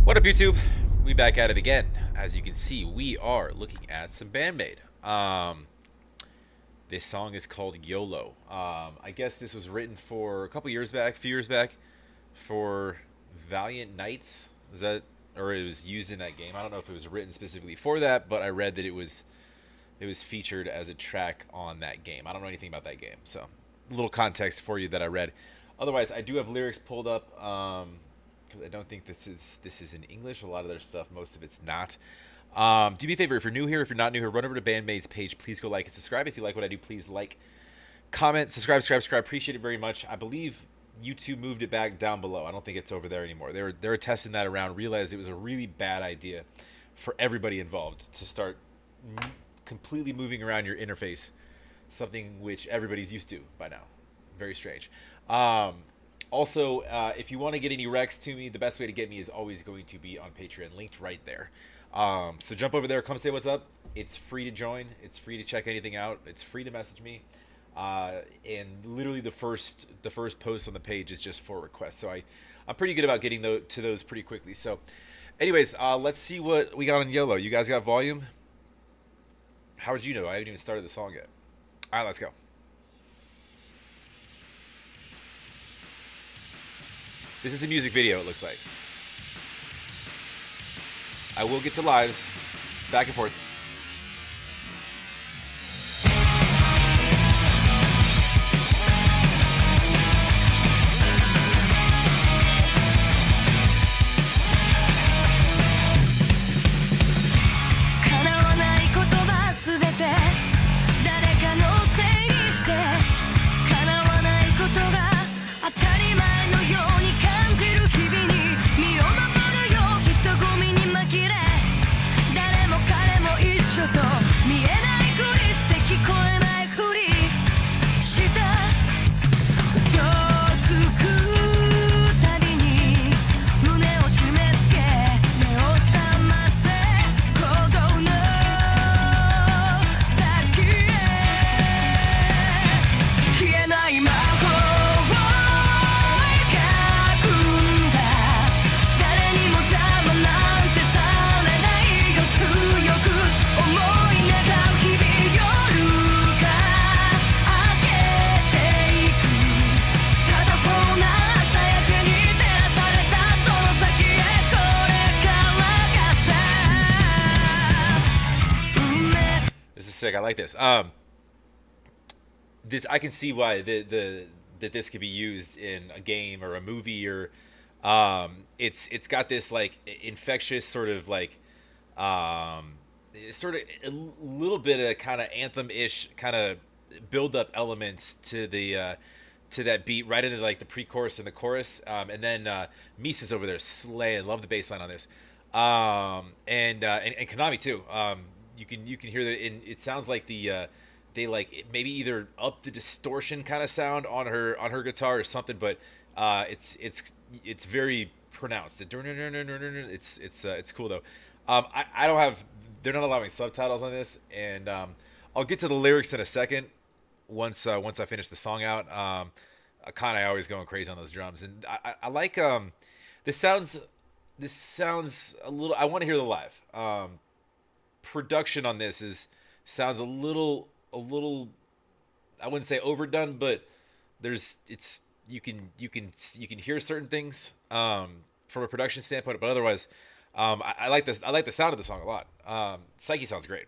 What up, YouTube? We back at it again. As you can see, we are looking at some BAND-MAID. This song is called YOLO. I guess this was written for a few years back, for Valiant Knights. Is that, or it was used in that game? I don't know if it was written specifically for that, but I read that it was featured as a track on that game. I don't know anything about that game, so a little context for you that I read. Otherwise, I do have lyrics pulled up. Because I don't think this is in English. A lot of their stuff, most of it's not. Do me a favor, if you're new here, if you're not new here, run over to BAND-MAID's page. Please go like and subscribe. If you like what I do, please like, comment, subscribe. Appreciate it very much. I believe YouTube moved it back down below. I don't think it's over there anymore. They were testing that around, realized it was a really bad idea for everybody involved to start completely moving around your interface, something which everybody's used to by now. Very strange. Also, if you want to get any recs to me, the best way to get me is always going to be on Patreon, linked right there. So jump over there, come say what's up. It's free to join. It's free to check anything out. It's free to message me. And literally the first post on the page is just for requests. So I'm pretty good about getting to those pretty quickly. So anyways, let's see what we got on YOLO. You guys got volume? How would you know? I haven't even started the song yet. All right, let's go. This is a music video, it looks like. I will get to lives. Back and forth. Sick. I like this. This I can see why that this could be used in a game or a movie, or it's got this like infectious sort of like sort of a little bit of kind of anthem-ish kind of build up elements to the to that beat right into like the pre-chorus and the chorus, and then Misa's over there slaying. Love the bass line on this, and Konami too. You can hear that it sounds like they like maybe either up the distortion kind of sound on her guitar or something, but it's very pronounced. It's cool though. I don't have, they're not allowing subtitles on this, and I'll get to the lyrics in a second once I finish the song out. I always going crazy on those drums, and I like this sounds a little. I want to hear the live. Production on this sounds a little I wouldn't say overdone, but you can hear certain things from a production standpoint, but otherwise I like this. I like the sound of the song a lot. Psyche sounds great.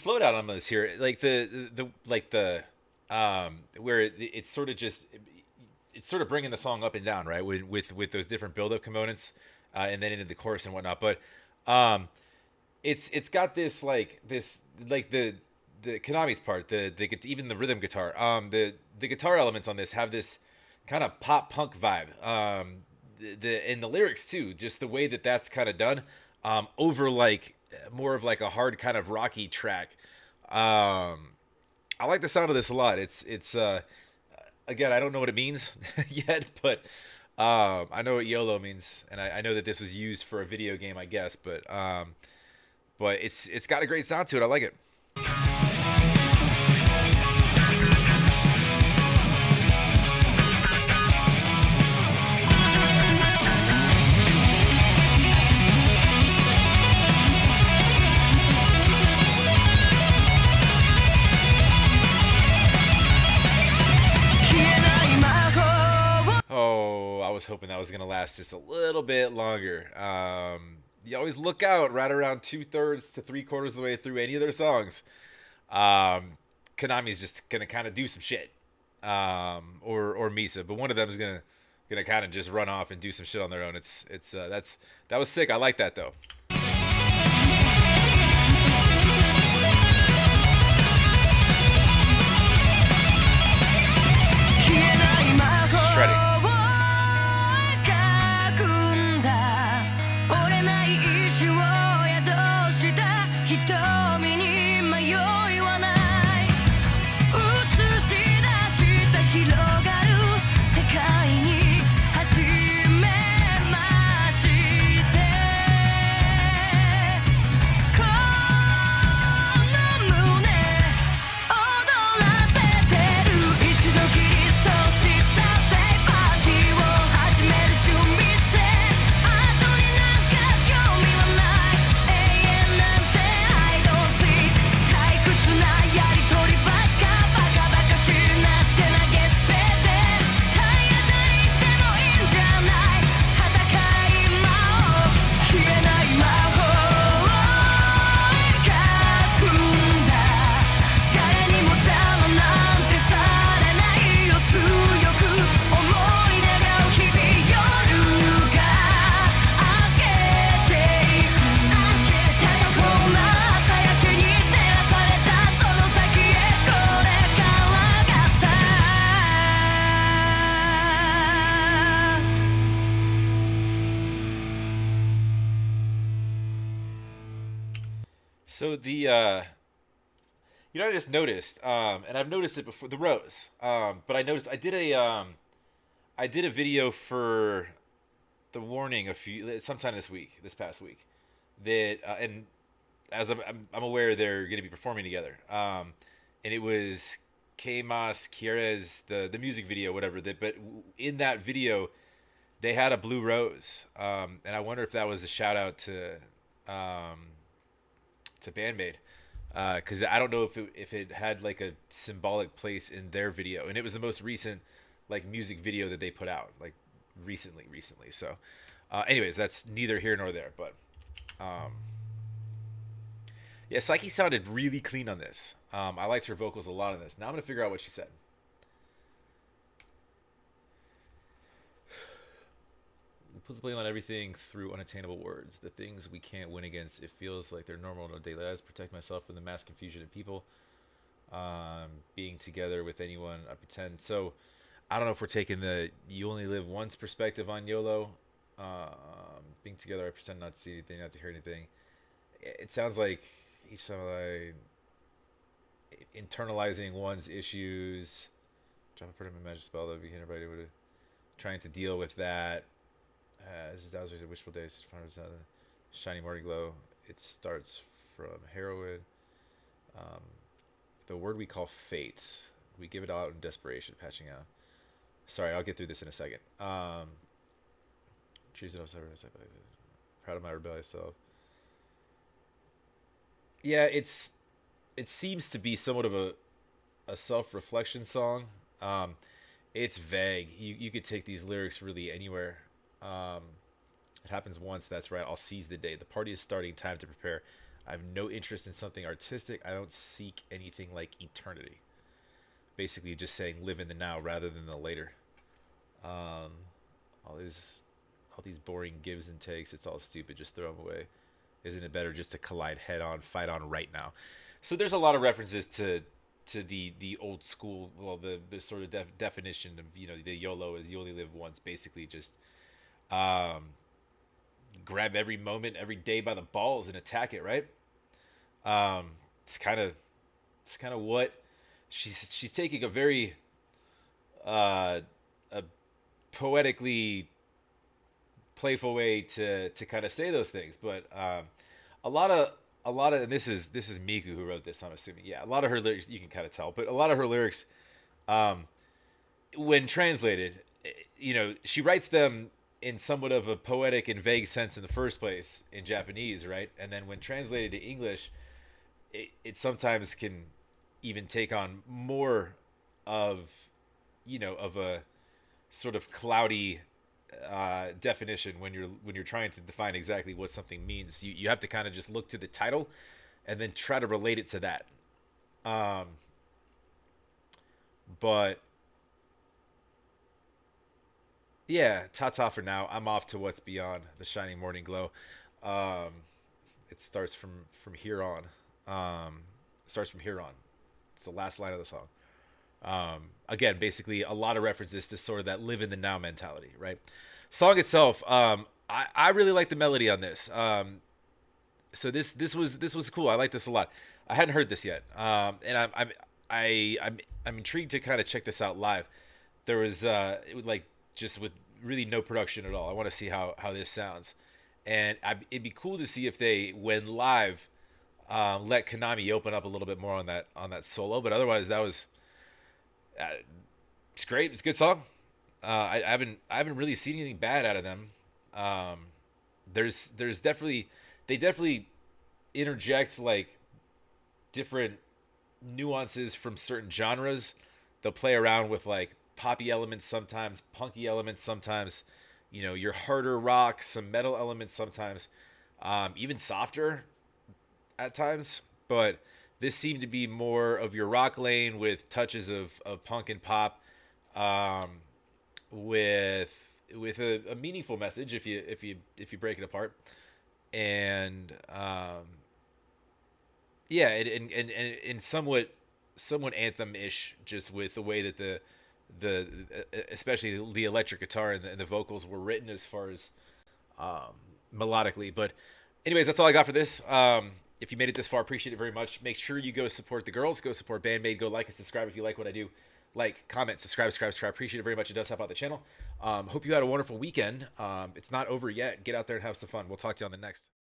slowdown on this here, like where it's sort of just it's sort of bringing the song up and down, right? With those different build up components, and then into the chorus and whatnot. But um, it's got this like the Konami's part, even the rhythm guitar, the guitar elements on this have this kind of pop punk vibe. The and the lyrics too, just the way that that's kind of done, over like more of like a hard kind of rocky track. I like the sound of this a lot. It's again, I don't know what it means yet, but I know what YOLO means, and I know that this was used for a video game, I guess, but it's got a great sound to it. I like it. Oh, I was hoping that was gonna last just a little bit longer. You always look out right around 2/3 to 3/4 of the way through any of their songs. Um, Konami's just gonna kind of do some shit, or Misa, but one of them is gonna kind of just run off and do some shit on their own. That was sick. I like that though. Shredding. So I just noticed, and I've noticed it before, the rose. But I noticed I did a video for the warning sometime this past week, that and as I'm aware they're going to be performing together. And it was K Mas Kieres, the music video, whatever. But in that video, they had a blue rose, and I wonder if that was a shout out to BAND-MAID, because I don't know if it had like a symbolic place in their video, and it was the most recent like music video that they put out like recently. So, anyways, that's neither here nor there. But yeah, Psyche sounded really clean on this. I liked her vocals a lot on this. Now I'm gonna figure out what she said. We put the blame on everything through unattainable words. The things we can't win against. It feels like they're normal in our daily lives. Protect myself from the mass confusion of people. Being together with anyone, I pretend. So, I don't know if we're taking the "you only live once" perspective on YOLO. Being together, I pretend not to see anything, not to hear anything. It sounds like each time I internalizing one's issues. Drop a pretty magic spell that would be everybody would trying to deal with that. This is Dowser's Wishful Days. Shiny morning glow. It starts from heroin. The word we call fate. We give it out in desperation, patching out. Sorry, I'll get through this in a second. Choose it. Proud of my rebellious self. Yeah, it seems to be somewhat of a self-reflection song. It's vague. You could take these lyrics really anywhere. It happens once, that's right. I'll seize the day. The party is starting, time to prepare. I have no interest in something artistic. I don't seek anything like eternity. Basically, just saying live in the now rather than the later. Um, all these, all these boring gives and takes. It's all stupid. Just throw them away. Isn't it better just to collide head on, fight on right now? So there's a lot of references to the old school, well, the sort of definition of the YOLO is you only live once. Basically, just um, grab every moment, every day by the balls and attack it. Right? Um, it's kind of what she's taking a very a poetically playful way to kind of say those things, but a lot of and this is Miku who wrote this. I'm assuming, yeah, a lot of her lyrics you can kind of tell, but a lot of her lyrics, um, when translated, she writes them in somewhat of a poetic and vague sense in the first place in Japanese, right? And then when translated to English, it sometimes can even take on more of of a sort of cloudy definition when you're trying to define exactly what something means. You have to kind of just look to the title and then try to relate it to that. Um, but yeah, ta ta for now. I'm off to what's beyond the shining morning glow. Um, it starts from here on. Starts from here on. It's the last line of the song. Again, basically a lot of references to sort of that live in the now mentality, right? Song itself, I really like the melody on this. So this was cool. I like this a lot. I hadn't heard this yet, and I'm intrigued to kind of check this out live. There was it would like just with really no production at all. I want to see how this sounds, and it'd be cool to see if they when live let Konami open up a little bit more on that solo. But otherwise, that was uh, it's great. It's a good song. I haven't really seen anything bad out of them. Um, there's definitely they definitely interject like different nuances from certain genres. They'll play around with like poppy elements sometimes, punky elements sometimes. Your harder rock, some metal elements sometimes, even softer at times. But this seemed to be more of your rock lane with touches of punk and pop, um, with a meaningful message if you break it apart, and yeah, and somewhat anthem-ish, just with the way that the especially the electric guitar and the vocals were written as far as um, melodically. But anyways, that's all I got for this. If you made it this far, appreciate it very much. Make sure you go support the girls. Go support BAND-MAID. Go like and subscribe if you like what I do. Like, comment, subscribe, subscribe, subscribe. Appreciate it very much. It does help out the channel. Hope you had a wonderful weekend. It's not over yet. Get out there and have some fun. We'll talk to you on the next.